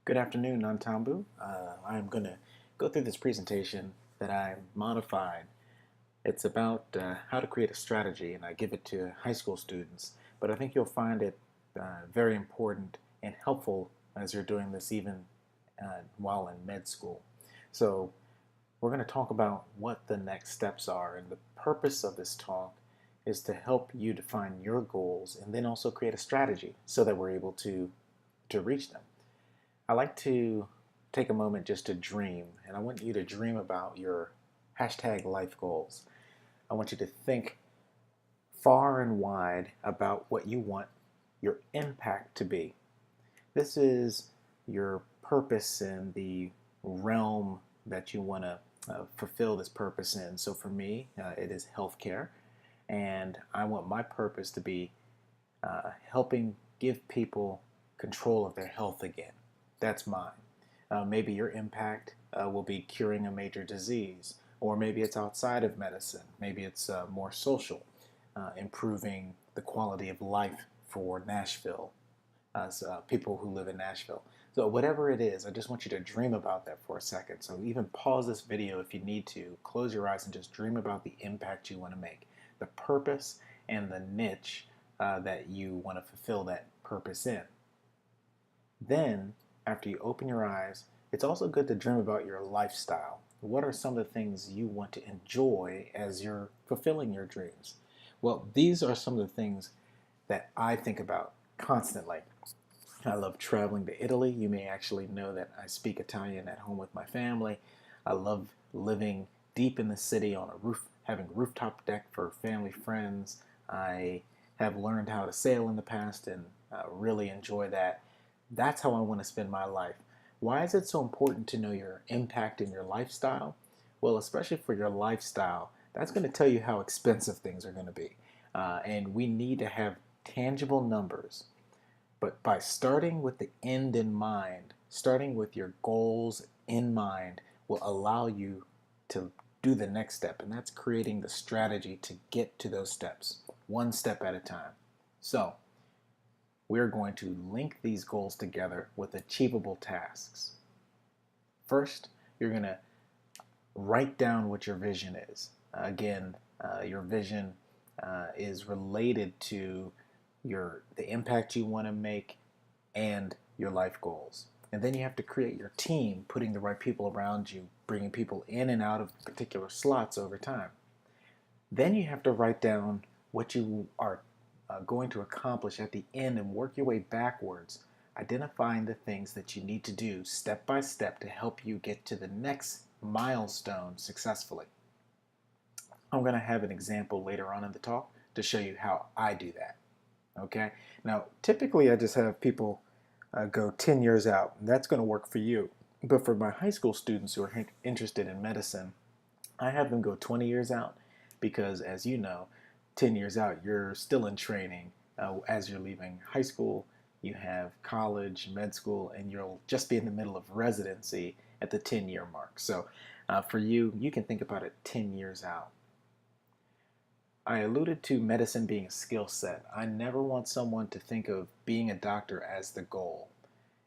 Good afternoon, Nantambu. I'm going to go through this presentation that I modified. It's about how to create a strategy, and I give it to high school students. But I think you'll find it very important and helpful as you're doing this even while in med school. So we're going to talk about what the next steps are, and the purpose of this talk is to help you define your goals and then also create a strategy so that we're able to reach them. I like to take a moment just to dream, and I want you to dream about your hashtag life goals. I want you to think far and wide about what you want your impact to be. This is your purpose in the realm that you want to fulfill this purpose in. So for me, it is healthcare, and I want my purpose to be helping give people control of their health again. That's mine. Maybe your impact will be curing a major disease, or maybe it's outside of medicine. Maybe it's more social, improving the quality of life for Nashville, people who live in Nashville. So whatever it is, I just want you to dream about that for a second. So even pause this video if you need to, close your eyes and just dream about the impact you want to make, the purpose and the niche that you want to fulfill that purpose in. Then, after you open your eyes, it's also good to dream about your lifestyle. What are some of the things you want to enjoy as you're fulfilling your dreams? Well, these are some of the things that I think about constantly. I love traveling to Italy. You may actually know that I speak Italian at home with my family. I love living deep in the city on a roof, having a rooftop deck for family friends. I have learned how to sail in the past and really enjoy that. That's how I want to spend my life. Why is it so important to know your impact in your lifestyle? Well, especially for your lifestyle, that's going to tell you how expensive things are going to be. And we need to have tangible numbers. But by starting with the end in mind, starting with your goals in mind, will allow you to do the next step, and that's creating the strategy to get to those steps, one step at a time. So, we're going to link these goals together with achievable tasks. First, you're going to write down what your vision is. Again, your vision is related to the impact you want to make and your life goals. And then you have to create your team, putting the right people around you, bringing people in and out of particular slots over time. Then you have to write down what you are going to accomplish at the end and work your way backwards, identifying the things that you need to do step by step to help you get to the next milestone successfully. I'm going to have an example later on in the talk to show you how I do that. Okay? Now, typically I just have people go 10 years out, and that's going to work for you. But for my high school students who are interested in medicine, I have them go 20 years out because, as you know, 10 years out, you're still in training. As you're leaving high school, you have college, med school, and you'll just be in the middle of residency at the 10-year mark. So for you, you can think about it 10 years out. I alluded to medicine being a skill set. I never want someone to think of being a doctor as the goal.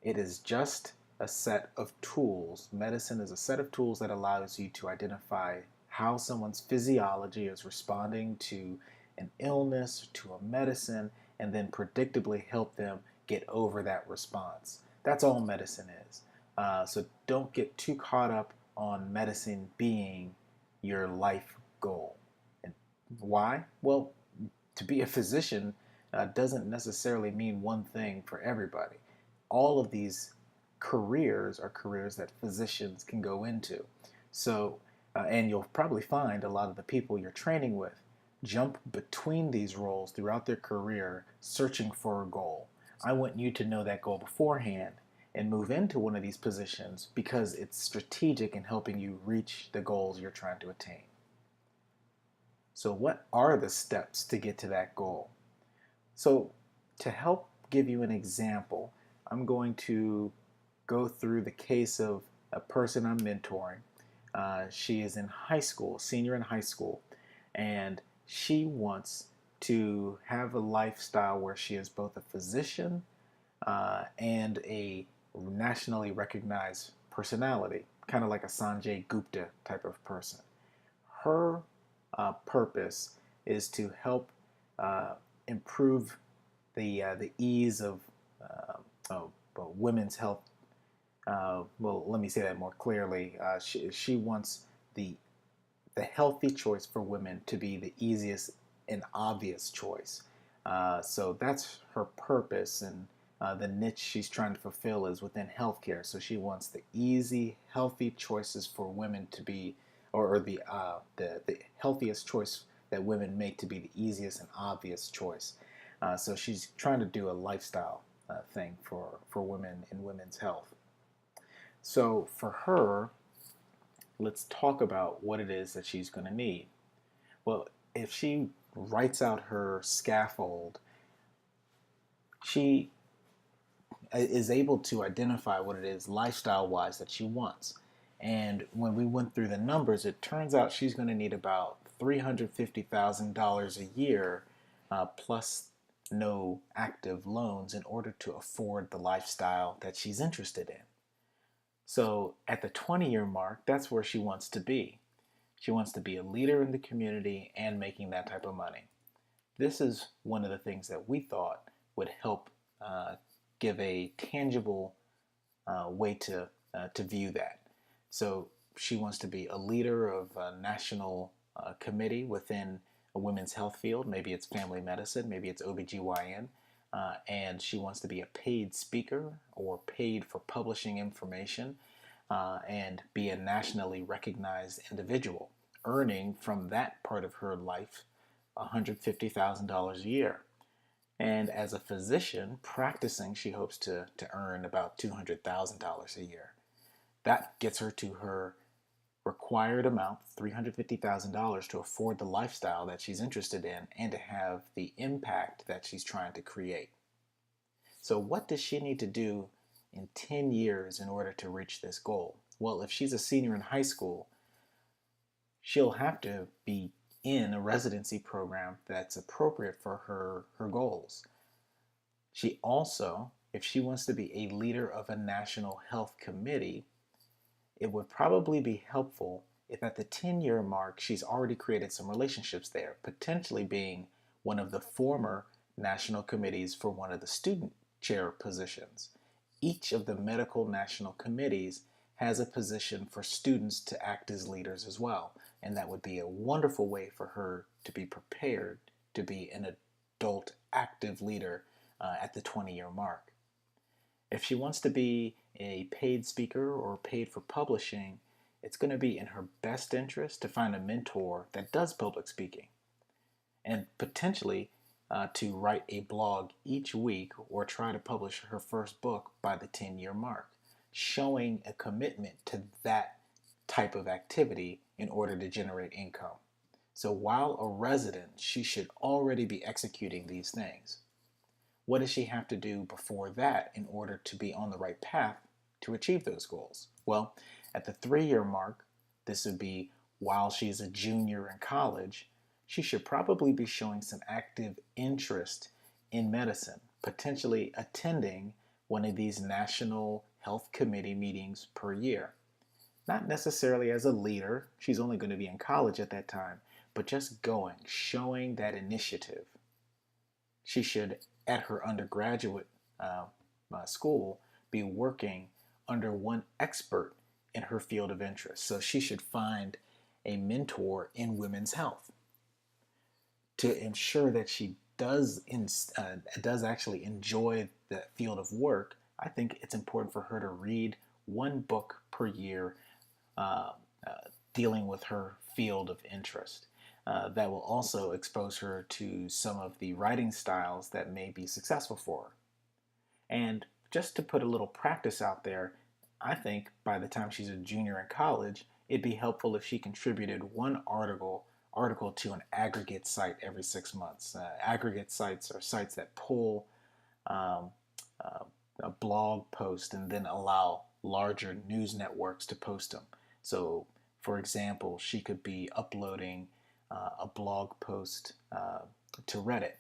It is just a set of tools. Medicine is a set of tools that allows you to identify how someone's physiology is responding to an illness, to a medicine, and then predictably help them get over that response. That's all medicine is. So don't get too caught up on medicine being your life goal. And why? Well, to be a physician doesn't necessarily mean one thing for everybody. All of these careers are careers that physicians can go into. So, and you'll probably find a lot of the people you're training with jump between these roles throughout their career searching for a goal. I want you to know that goal beforehand and move into one of these positions because it's strategic in helping you reach the goals you're trying to attain. So what are the steps to get to that goal? So to help give you an example, I'm going to go through the case of a person I'm mentoring. She is in high school, senior in high school, and she wants to have a lifestyle where she is both a physician and a nationally recognized personality, kind of like a Sanjay Gupta type of person. Her purpose is to help uh, improve the ease of women's health. Well, let me say that more clearly. She wants the the healthy choice for women to be the easiest and obvious choice. So that's her purpose, and the niche she's trying to fulfill is within healthcare. So she wants the easy, healthy choices for women to be, or the healthiest choice that women make to be the easiest and obvious choice. So she's trying to do a lifestyle thing for women in women's health. So for her, let's talk about what it is that she's going to need. Well, if she writes out her scaffold, she is able to identify what it is lifestyle wise that she wants. And when we went through the numbers, it turns out she's going to need about $350,000 a year plus no active loans in order to afford the lifestyle that she's interested in. So at the 20-year mark, that's where she wants to be. She wants to be a leader in the community and making that type of money. This is one of the things that we thought would help give a tangible way to view that. So she wants to be a leader of a national committee within a women's health field. Maybe it's family medicine, maybe it's OBGYN. And she wants to be a paid speaker or paid for publishing information and be a nationally recognized individual, earning from that part of her life $150,000 a year. And as a physician practicing, she hopes to earn about $200,000 a year. That gets her to her required amount, $350,000, to afford the lifestyle that she's interested in and to have the impact that she's trying to create. So, what does she need to do in 10 years in order to reach this goal? Well, if she's a senior in high school, she'll have to be in a residency program that's appropriate for her goals. She also, if she wants to be a leader of a national health committee, it would probably be helpful if at the 10-year mark she's already created some relationships there, potentially being one of the former national committees for one of the student chair positions. Each of the medical national committees has a position for students to act as leaders as well, and that would be a wonderful way for her to be prepared to be an adult active leader at the 20-year mark. If she wants to be a paid speaker or paid for publishing, it's going to be in her best interest to find a mentor that does public speaking and potentially to write a blog each week or try to publish her first book by the 10-year mark, showing a commitment to that type of activity in order to generate income. So while a resident, she should already be executing these things. What does she have to do before that in order to be on the right path to achieve those goals? Well, at the 3-year mark, this would be while she's a junior in college, she should probably be showing some active interest in medicine, potentially attending one of these national health committee meetings per year. Not necessarily as a leader, she's only going to be in college at that time, but just going, showing that initiative. She should, at her undergraduate school, be working under one expert in her field of interest. So she should find a mentor in women's health to ensure that she does actually enjoy the field of work. I think it's important for her to read one book per year uh, uh, dealing with her field of interest. That will also expose her to some of the writing styles that may be successful for her. And just to put a little practice out there, I think by the time she's a junior in college, it'd be helpful if she contributed one article to an aggregate site every 6 months. Aggregate sites are sites that pull um, uh, a blog post and then allow larger news networks to post them. So, for example, she could be uploading a blog post to Reddit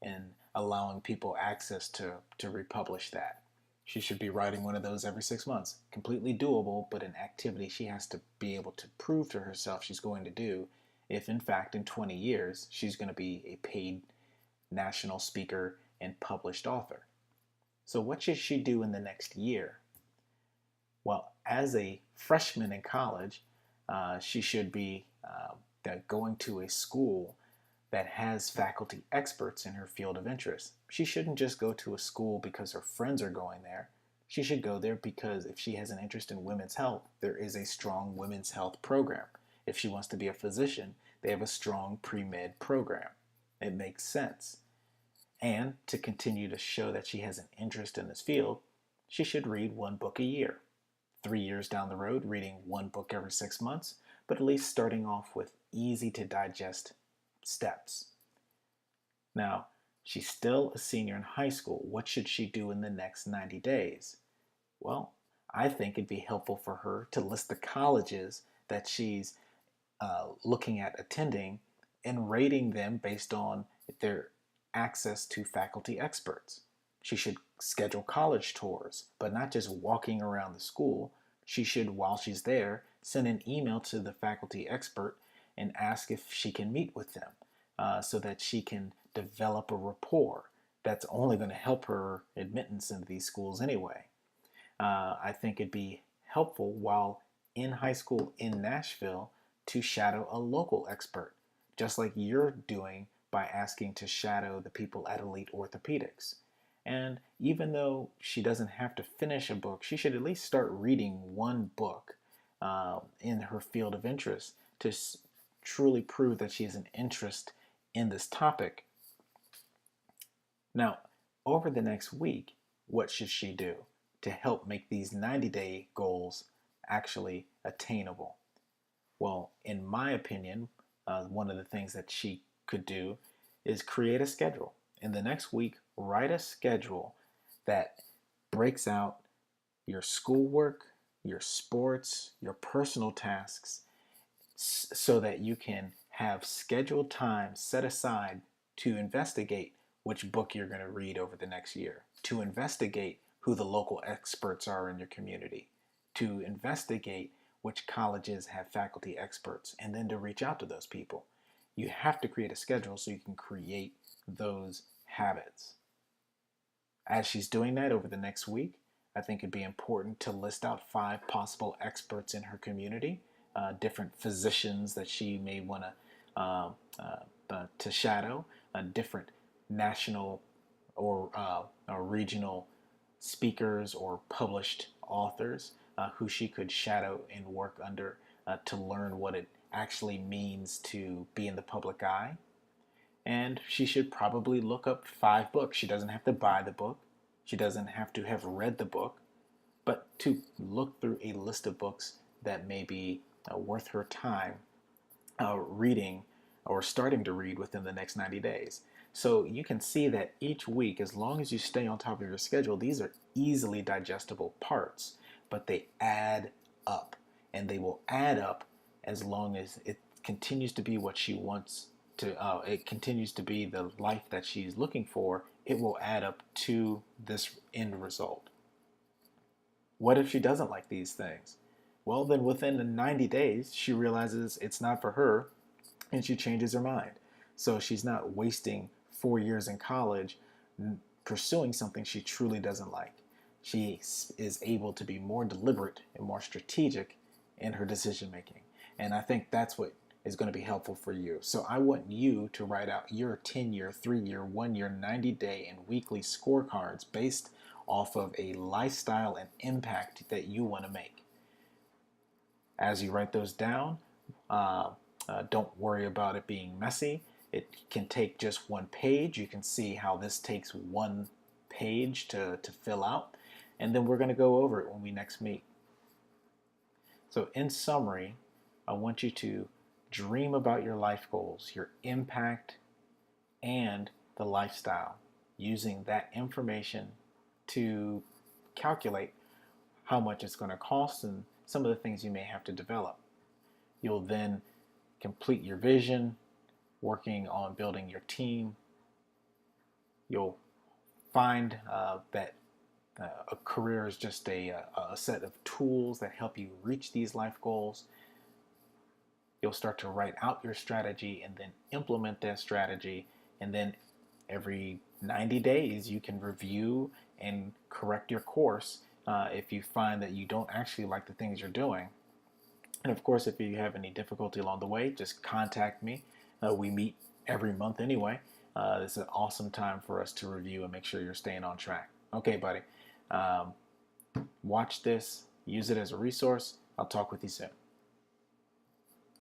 and allowing people access to republish that. She should be writing one of those every 6 months. Completely doable, but an activity she has to be able to prove to herself she's going to do if, in fact, in 20 years, she's going to be a paid national speaker and published author. So, what should she do in the next year? Well, as a freshman in college, she should be going to a school that has faculty experts in her field of interest. She shouldn't just go to a school because her friends are going there. She should go there because if she has an interest in women's health, there is a strong women's health program. If she wants to be a physician, they have a strong pre-med program. It makes sense. And to continue to show that she has an interest in this field, she should read one book a year. 3 years down the road, reading one book every 6 months, but at least starting off with easy to digest steps. Now, she's still a senior in high school. What should she do in the next 90 days? Well, I think it'd be helpful for her to list the colleges that she's looking at attending and rating them based on their access to faculty experts. She should schedule college tours, but not just walking around the school. She should, while she's there, send an email to the faculty expert and ask if she can meet with them so that she can develop a rapport that's only going to help her admittance into these schools anyway. I think it'd be helpful while in high school in Nashville to shadow a local expert, just like you're doing by asking to shadow the people at Elite Orthopedics. And even though she doesn't have to finish a book, she should at least start reading one book in her field of interest to truly prove that she has an interest in this topic. Now, over the next week, what should she do to help make these 90-day goals actually attainable? Well, in my opinion, one of the things that she could do is create a schedule. In the next week, write a schedule that breaks out your schoolwork, your sports, your personal tasks, so that you can have scheduled time set aside to investigate which book you're going to read over the next year, to investigate who the local experts are in your community, to investigate which colleges have faculty experts, and then to reach out to those people. You have to create a schedule so you can create those habits. As she's doing that over the next week, I think it'd be important to list out 5 possible experts in her community, different physicians that she may want to shadow, different national or regional speakers or published authors who she could shadow and work under to learn what it actually means to be in the public eye. And she should probably look up 5 books. She doesn't have to buy the book. She doesn't have to have read the book, but to look through a list of books that may be worth her time reading or starting to read within the next 90 days. So you can see that each week, as long as you stay on top of your schedule, these are easily digestible parts, but they add up, and they will add up as long as it continues to be what she wants to, it continues to be the life that she's looking for. It will add up to this end result. What if she doesn't like these things? Well, then within the 90 days, she realizes it's not for her and she changes her mind. So she's not wasting 4 years in college pursuing something she truly doesn't like. She is able to be more deliberate and more strategic in her decision making. And I think that's what is going to be helpful for you. So I want you to write out your 10-year, 3-year, 1-year, 90-day, and weekly scorecards based off of a lifestyle and impact that you want to make. As you write those down, don't worry about it being messy. It can take just 1 page. You can see how this takes 1 page to fill out. And then we're going to go over it when we next meet. So in summary, I want you to dream about your life goals, your impact, and the lifestyle, using that information to calculate how much it's going to cost and some of the things you may have to develop. You'll then complete your vision, working on building your team. You'll find that a career is just a set of tools that help you reach these life goals. You'll start to write out your strategy and then implement that strategy. And then every 90 days, you can review and correct your course if you find that you don't actually like the things you're doing. And of course, if you have any difficulty along the way, just contact me. We meet every month anyway. This is an awesome time for us to review and make sure you're staying on track. Okay, buddy. Watch this, use it as a resource. I'll talk with you soon.